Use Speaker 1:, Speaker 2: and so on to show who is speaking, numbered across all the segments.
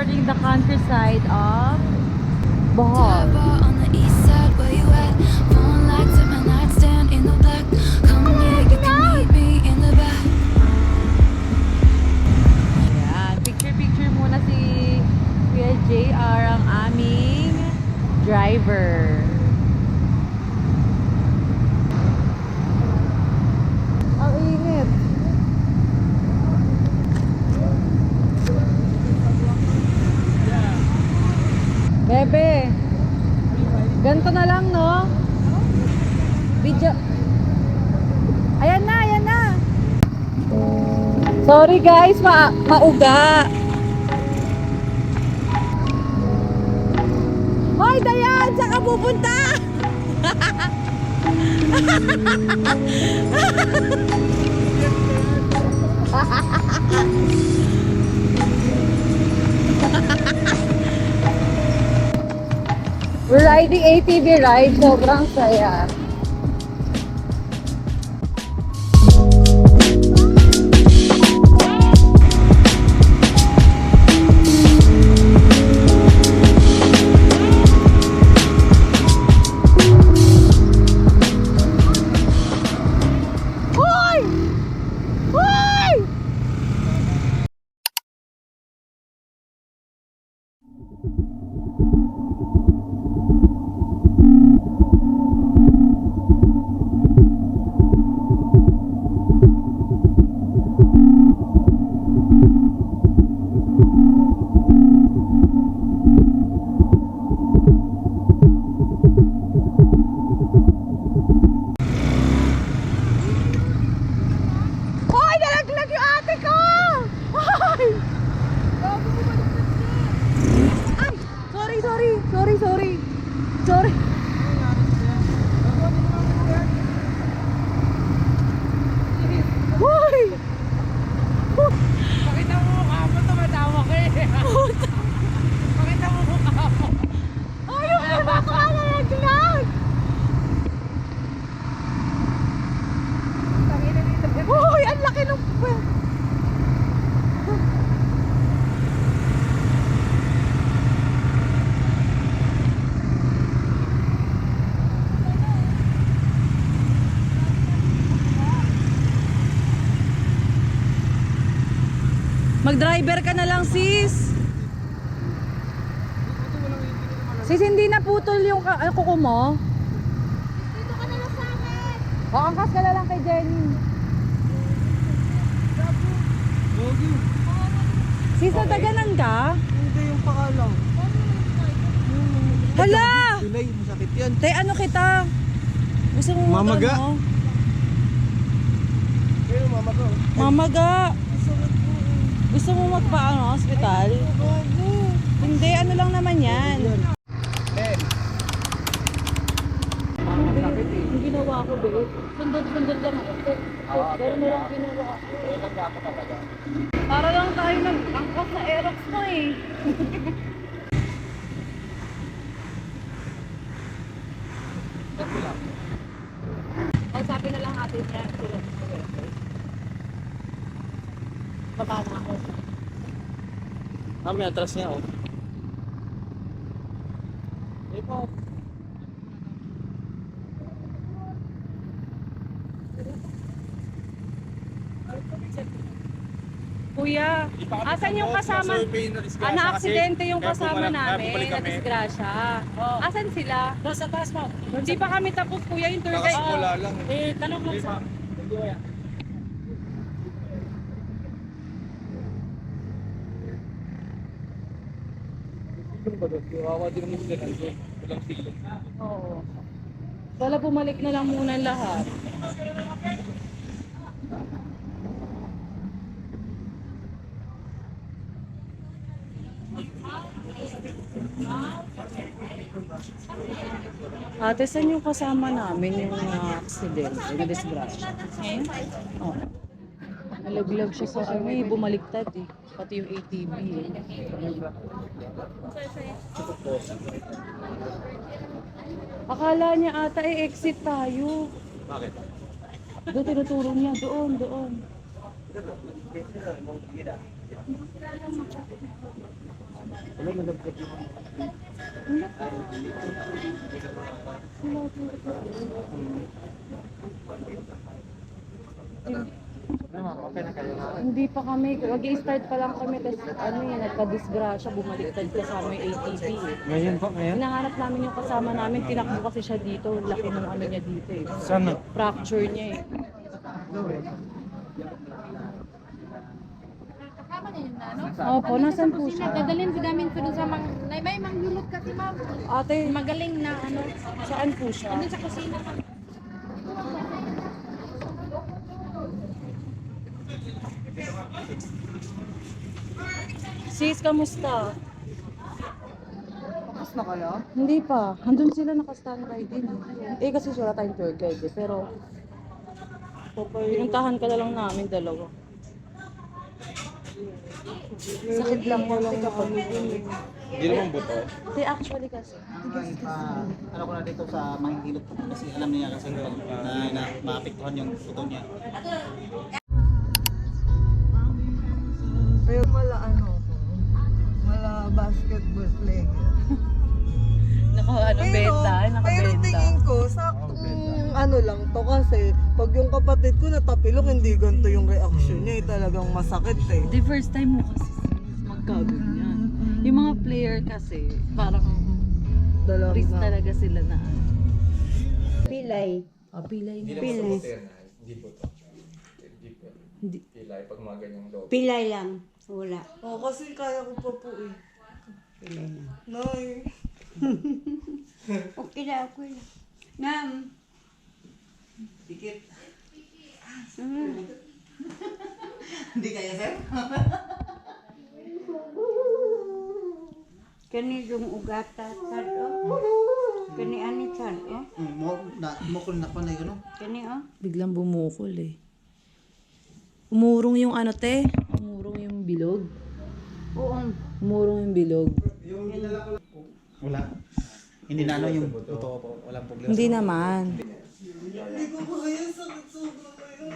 Speaker 1: exploring the countryside of Bohol.
Speaker 2: On the east side, where you at? Phone lights at my nightstand in the black. Come here, you can meet me in the back.
Speaker 1: Ayan, picture-picture muna si Kuya JR, ang aming driver. Ang init. Bebe, ganito na lang, no? Video. Ayan na, ayan na. Sorry guys, mauga. Hoy, Dayan, saan ka pupunta? We're riding ATV ride, sobrang saya. Sorry. Hoy!
Speaker 3: Pakita mo mukha mo, tumatawa ka eh. Pakita mo mukha mo.
Speaker 1: Ayaw na nakakalaglag! Hoy! Ang laki ng... Mag-driver ka na lang, sis. Sis, hindi na putol yung kuko mo.
Speaker 2: Dito ka na lang sa akin.
Speaker 1: O, angkas ka na lang kay Jenny. Sis, nataganan ka?
Speaker 3: Hindi yung pakalang.
Speaker 1: Hala!
Speaker 3: Tulay, masakit yan.
Speaker 1: Te, ano kita? Gusto mo
Speaker 3: Mamaga.
Speaker 1: ano?
Speaker 3: Pero mama ko.
Speaker 1: Mamaga. Gusto mo magpa-ano, hospital? Hindi, ano lang naman yan. Yung ginawa ko, be. Sundod-sundod lang ako. Pero meron ginawa ako. Para lang tayo nag-angkas sa Aerox mo eh. Sabi na lang atin niya. Baba na ako.
Speaker 3: May atras niya oh. Ito.
Speaker 1: Kuya, asan yung kasama? Na-aksidente yung kasama namin, na-disgrasya. Asan sila?
Speaker 4: Sa taas mo.
Speaker 1: Hindi pa kami tapos, kuya, yung tour guide.
Speaker 3: Wala lang.
Speaker 4: Tanong lang sa...
Speaker 3: Kawawa din mo sila nandun. Walang silong.
Speaker 1: Oo. Wala, bumalik na lang muna lahat. Ate, saan yung kasama namin yung accident, yung disgrasya? Oo. Nalaglag siya sa ano eh, bumaliktad eh. Pati yung ATV eh. Akala niya ata eh, exit tayo.
Speaker 3: Bakit?
Speaker 1: Doon tinuturo niya, doon. Hindi pa kami, mag-i-start pa lang kami, tapos ano yun, nagka-disgrasya, bumaliktad kasama yung ATV eh.
Speaker 4: Ngayon po, ngayon?
Speaker 1: Hinahanap namin yung kasama namin, tinakbo kasi siya dito, laki ng ano niya dito eh.
Speaker 4: Sana?
Speaker 1: Fracture niya eh.
Speaker 3: Kasama niya yung nano?
Speaker 1: Opo, nasan po siya?
Speaker 3: Dadalhin ko namin ko dun sa may manghulot kasi ma'am.
Speaker 1: Ate,
Speaker 3: Magaling na ano.
Speaker 1: saan po siya?
Speaker 3: Andun sa kusina.
Speaker 1: Sis, kamusta?
Speaker 5: Tapos na kayo?
Speaker 1: Hindi pa. Handun sila naka-standby din. Eh kasi wala tayong tour guide eh. Pero pinuntahan ka na lang namin dalawa. Sakit lang mo lang kapag
Speaker 4: Hindi naman buto.
Speaker 1: Hindi actually kasi.
Speaker 5: Ano ko na dito sa mahihilot po kasi alam niya kasi na maapektuhan yung puto niya.
Speaker 6: Pero mala basketball player.
Speaker 1: Nakabenta.
Speaker 6: tingin ko, saktong ano lang to kasi pag yung kapatid ko natapilok, hindi ganito yung reaction niya. Talagang masakit eh.
Speaker 1: The first time mo kasi magkaganyan. Yung mga player kasi parang risk talaga sila na.
Speaker 7: Pilay.
Speaker 1: Pilay na.
Speaker 7: Pilay.
Speaker 4: Hindi buto. Hindi pilay pag mga ganyang loob.
Speaker 7: Pilay lang. Wala.
Speaker 6: Oh, kasi kaya ko pa po eh.
Speaker 7: Pilay lang.
Speaker 6: Nay.
Speaker 7: Okay lang, okay lang. Ma'am.
Speaker 5: Dikit.
Speaker 7: Mm.
Speaker 5: Hindi kaya sir?
Speaker 7: Kani yung ugata sad o. Kani ani sad o.
Speaker 5: Mo ko na pa na yun.
Speaker 7: Kani o.
Speaker 1: Biglang bumukol eh. Umurong yung ano te? Umurong yung bilog.
Speaker 7: Oo.
Speaker 1: Umurong yung bilog.
Speaker 5: Wala. Hindi na ano yung puto po. Walang problema.
Speaker 1: Hindi naman.
Speaker 6: Hindi ko kaya, sakit sobra kayo.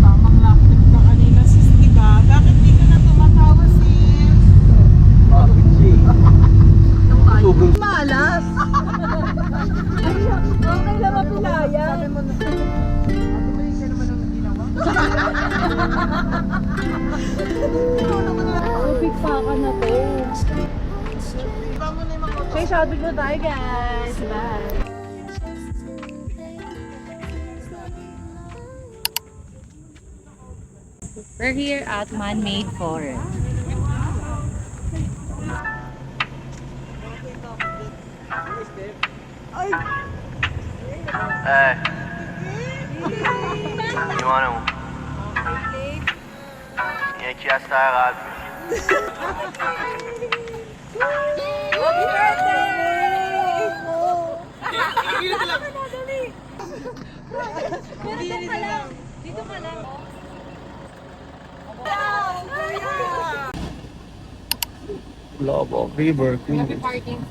Speaker 3: Tamang laptop ka kanina sis, diba? Bakit di ka na tumatawa sis?
Speaker 6: Malas! Okay lang mapilayan.
Speaker 3: Sabi mo na. Ano ba yung naman ang ginawa?
Speaker 1: Tubig pa ka na to.
Speaker 3: Iba mo na yung mga
Speaker 1: Okay, shopping na tayo guys. Bye. We're here at Man-Made Forest.
Speaker 8: Hey. You یکی از ته قلب
Speaker 4: Love of River Queen.
Speaker 3: parking.